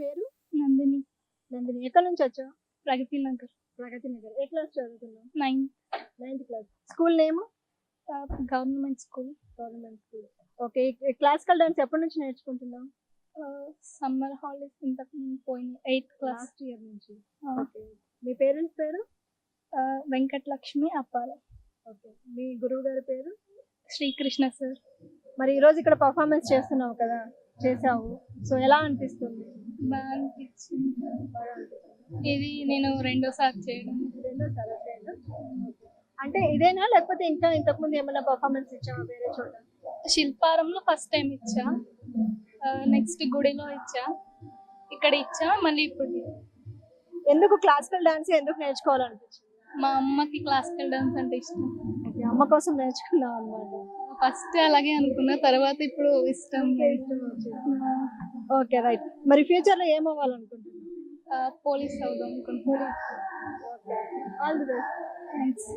పేరు? నందిని. నందిని. ఎక్కడి నుంచి వచ్చావు? ప్రగతి నగర్. ప్రగతి నగర్. ఏ క్లాస్ చదువుతున్నావు? 9th. 9th class. School name? Government school. Government school. Okay. Classical dance ఎప్పటి నుంచి నేర్చుకుంటున్నావు? సమ్మర్ హాలిడేస్ ఇంతకు ముందు పోయింది 8th క్లాస్. లాస్ట్ ఇయర్ నుంచి. ఓకే. మీ పేరెంట్స్ పేరు? వెంకటలక్ష్మి అప్పాల. ఓకే. మీ గురువు గారి పేరు? శ్రీకృష్ణ సార్. మరి ఈ రోజు ఇక్కడ పర్ఫార్మెన్స్ చేస్తున్నావు కదా, చేసావు. సో ఎలా అనిపిస్తుంది? బాగా అనిపించింది. ఇది నేను రెండోసారి చేయడం. రెండోసారి చేయడం. అంటే ఇదేనా లేకపోతే ఇంకా ఇంతకు ముందు ఏమైనా పర్ఫార్మెన్స్ ఇచ్చావా వేరే చోట? శిల్పారంలో ఫస్ట్ టైం ఇచ్చా, నెక్స్ట్ గుడిలో ఇచ్చా, ఇక్కడ ఇచ్చా, మళ్ళీ ఇప్పుడు. ఎందుకు క్లాసికల్ డాన్స్ ఎందుకు నేర్చుకోవాలనిపించింది? మా అమ్మకి క్లాసికల్ డాన్స్ అంటే ఇష్టం. అమ్మ కోసం నేర్చుకున్నావు అనమాట. ఫస్ట్ అలాగే అనుకున్నా, తర్వాత ఇప్పుడు ఇష్టం. Okay, right. మరి ఫ్యూచర్ లో ఏమవ్వాలనుకుంటున్నావు? పోలీస్ అవుదాం అనుకుంటున్నా. All the best. థ్యాంక్స్.